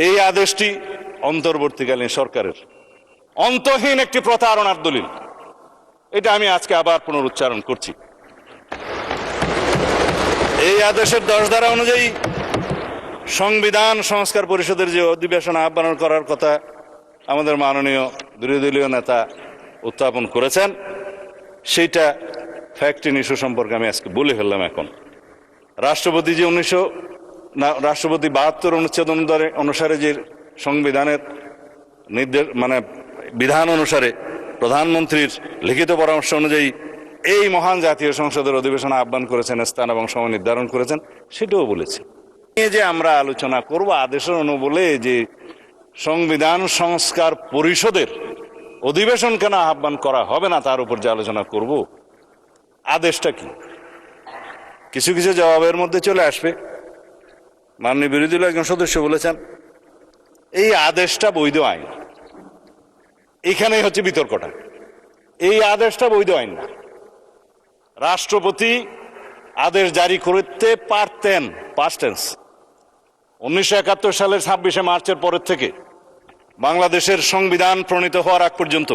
এই আদেশটি অন্তর্বর্তীকালীন সরকারের অন্তহীন একটি প্রতারণার দলিল। এটা আমি আজকে আবার পুনরুচ্চারণ করছি। এই আদেশের 10 ধারা অনুযায়ী সংবিধান সংস্কার পরিষদের যে অধিবেশন আহ্বান করার কথা আমাদের মাননীয় বিরোধী দলীয় নেতা উত্থাপন করেছেন, সেইটা ফ্যাক্ট ইস্যু সম্পর্কে আমি আজকে বলে ফেললাম। এখন রাষ্ট্রপতি যে রাষ্ট্রপতি 72 অনুচ্ছেদ অনুসারে যে সংবিধানের নির্দেশ বিধান অনুসারে প্রধানমন্ত্রীর লিখিত পরামর্শ অনুযায়ী এই মহান জাতীয় সংসদের অধিবেশন আহ্বান করেছেন, স্থান এবং সময় নির্ধারণ করেছেন, সেটাও বলেছি। যে আমরা আলোচনা করব আদেশের অনুবলে যে সংবিধান সংস্কার পরিষদের অধিবেশন কেন আহ্বান করা হবে না তার উপর যে আলোচনা করব, আদেশটা কি কিছু কিছু জবাবের মধ্যে চলে আসবে। মাননীয় বিরোধী দলের একজন সদস্য বলেছেন এই আদেশটা বৈধ আইন। এখানেই হচ্ছে বিতর্কটা। এই আদেশটা বৈধ আইন না। রাষ্ট্রপতি আদেশ জারি করতে পারতেন, পাস্ট টেন্স। 1971 সালের 26শে মার্চের পরের থেকে বাংলাদেশের সংবিধান প্রণীত হওয়ার আগ পর্যন্ত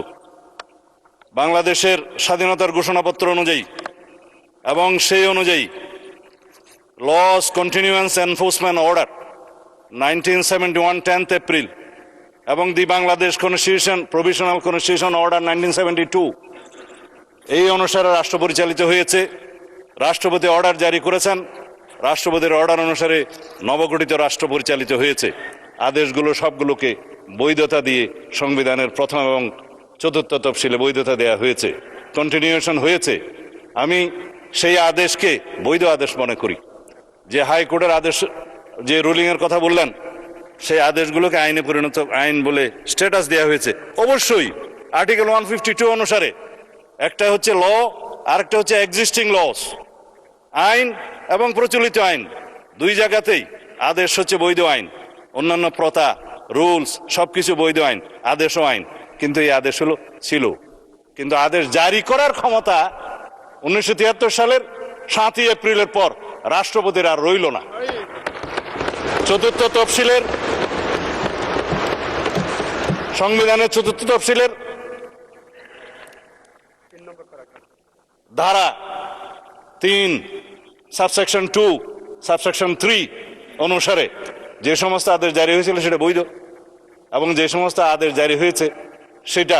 বাংলাদেশের স্বাধীনতার ঘোষণাপত্র অনুযায়ী এবং সেই অনুযায়ী laws continuance enforcement order 1971 10th April এবং the Bangladesh constitution provisional constitution order 1972 এই অনুসারে রাষ্ট্র পরিচালিত হয়েছে। রাষ্ট্রপতি অর্ডার জারি করেছেন, রাষ্ট্রপতির অর্ডার অনুসারে নবগঠিত রাষ্ট্র পরিচালিত হয়েছে। আদেশগুলো সবগুলোকে বৈধতা দিয়ে সংবিধানের প্রথম এবং 4th তফসিলে বৈধতা দেয়া হয়েছে, কন্টিনিউশন হয়েছে। আমি সেই আদেশকে বৈধ আদেশ মনে করি। যে হাইকোর্টের আদেশ, যে রুলিং এর কথা বললেন, সেই আদেশগুলোকে আইনে পরিণত আইন বলে স্ট্যাটাস দেওয়া হয়েছে। অবশ্যই আর্টিকেল 152 অনুসারে একটা হচ্ছে ল, আরেকটা হচ্ছে এক্সিস্টিং লস। আইন এবং প্রচলিত আইন দুই জায়গাতেই আদেশ হচ্ছে বৈধ আইন। অন্যান্য প্রথা, রুলস সবকিছু বৈধ আইন, আদেশও আইন। কিন্তু এই আদেশ ছিল, কিন্তু আদেশ জারি করার ক্ষমতা 1973 সালের 7ই এপ্রিলের পর রাষ্ট্রপতির আর রইল না। 4th তফসিলের সংবিধানের 4th তফসিলের ধারা 3 সাবসেকশন 2 সাবসেকশন 3 অনুসারে যে সমস্ত আদেশ জারি হয়েছিল সেটা বৈধ, এবং যে সমস্ত আদেশ জারি হয়েছে সেটা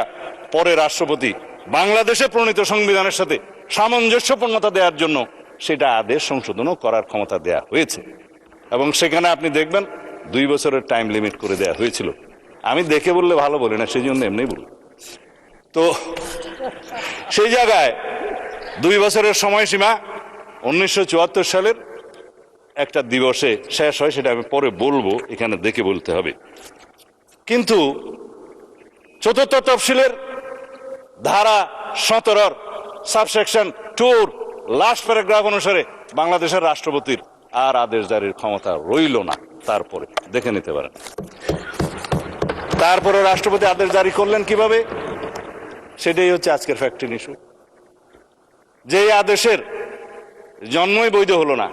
পরে রাষ্ট্রপতি বাংলাদেশে প্রণীত সংবিধানের সাথে সামঞ্জস্যপূর্ণতা দেওয়ার জন্য সেটা আদেশ সংশোধনও করার ক্ষমতা দেয়া হয়েছে। এবং সেখানে আপনি দেখবেন 2 বছরের টাইম লিমিট করে দেয়া হয়েছিল। আমি দেখে বললে ভালো বলি না, সেই জন্য এমনি বলি। তো সেই জায়গায় 2 বছরের সময়সীমা 1974 সালের একটা দিবসে শেষ হয়, সেটা আমি পরে বলবো, এখানে দেখে বলতে হবে। কিন্তু 4th তফসিলের ধারা 17 সাবসেকশন 2 লাস্ট প্যারাগ্রাফ অনুসারে বাংলাদেশের রাষ্ট্রপতির আর আদেশ জারির ক্ষমতা রইল না। তারপরে দেখে নিতে পারেন। তারপরে রাষ্ট্রপতি আদেশ জারি করলেন কিভাবে, সেটাই হচ্ছে আজকের ফ্যাক্ট ইস্যু। যে আদেশের জন্মই বৈধ হলো না,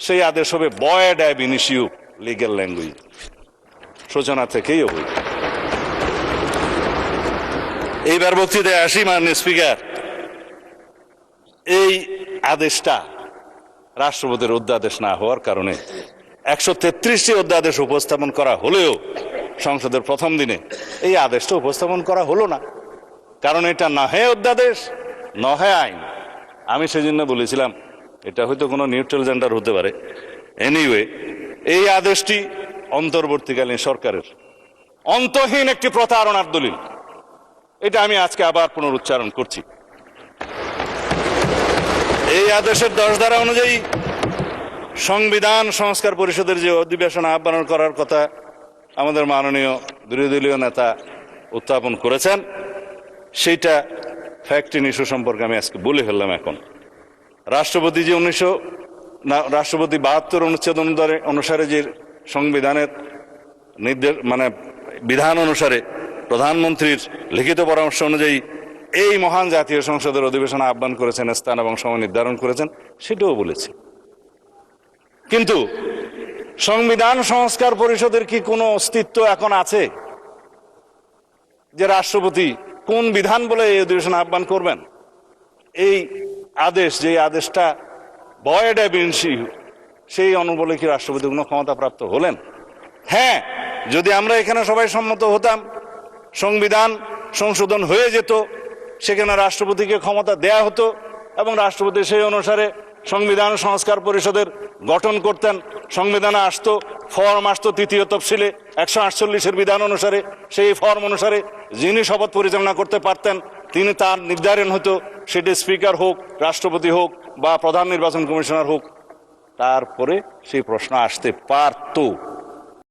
সেই আদেশ হবে ভয়েড অ্যাব ইনিশিও লিগ্যাল ল্যাঙ্গুয়েজ, সূচনা থেকেই অবৈধ। এইবার বক্তৃতায় আসি। মাননীয় স্পিকার, এই আদেশটা রাষ্ট্রপতির অধ্যাদেশ না হওয়ার কারণে 133টি অধ্যাদেশ উপস্থাপন করা হলেও সংসদের প্রথম দিনে এই আদেশটা উপস্থাপন করা হলো না, কারণ এটা না হয় অধ্যাদেশ না হয় আইন। আমি সেজন্য বলেছিলাম এটা হয়তো কোনো নিউট্রাল জেন্ডার হতে পারে। এনিওয়ে, এই আদেশটি অন্তর্বর্তীকালীন সরকারের অন্তহীন একটি প্রতারণার দলিল। এটা আমি আজকে আবার পুনরুচ্চারণ করছি। এই আদেশের 10 ধারা অনুযায়ী সংবিধান সংস্কার পরিষদের যে অধিবেশন আহ্বান করার কথা আমাদের মাননীয় বিরোধী দলীয় নেতা উত্থাপন করেছেন, সেইটা ফ্যাক্ট ইস্যু সম্পর্কে আমি আজকে বলে ফেললাম। এখন রাষ্ট্রপতি যে রাষ্ট্রপতি 72 অনুচ্ছেদ অনুসারে যে সংবিধানের নির্দেশ বিধান অনুসারে প্রধানমন্ত্রীর লিখিত পরামর্শ অনুযায়ী এই মহান জাতীয় সংসদের অধিবেশন আহ্বান করেছেন, স্থান এবং সময় নির্ধারণ করেছেন, সেটাও বলেছি। কিন্তু সংবিধান সংস্কার পরিষদের কি কোনো অস্তিত্ব এখন আছে? যে রাষ্ট্রপতি কোন বিধান বলে এই অধিবেশন আহ্বান করবেন? এই আদেশ, যে আদেশটা ভয়েড অ্যাব ইনিশিও, সেই অনুবলে কি রাষ্ট্রপতি কোনো ক্ষমতাপ্রাপ্ত হলেন? হ্যাঁ, যদি আমরা এখানে সবাই সম্মত হতাম, সংবিধান সংশোধন হয়ে যেত, সেখানে রাষ্ট্রপতিকে ক্ষমতা দেয়া হতো এবং রাষ্ট্রপতি সেই অনুসারে সংবিধান সংস্কার পরিষদের গঠন করতেন। সংবিধানে আসতো, ফর্ম আসতো তৃতীয় তফসিলে 148-এর বিধান অনুসারে, সেই ফর্ম অনুসারে যিনি শপথ পরিচালনা করতে পারতেন তিনি, তার নির্ধারণ হতো, সেটি স্পিকার হোক, রাষ্ট্রপতি হোক বা প্রধান নির্বাচন কমিশনার হোক। তারপরে সেই প্রশ্ন আসতে পারত।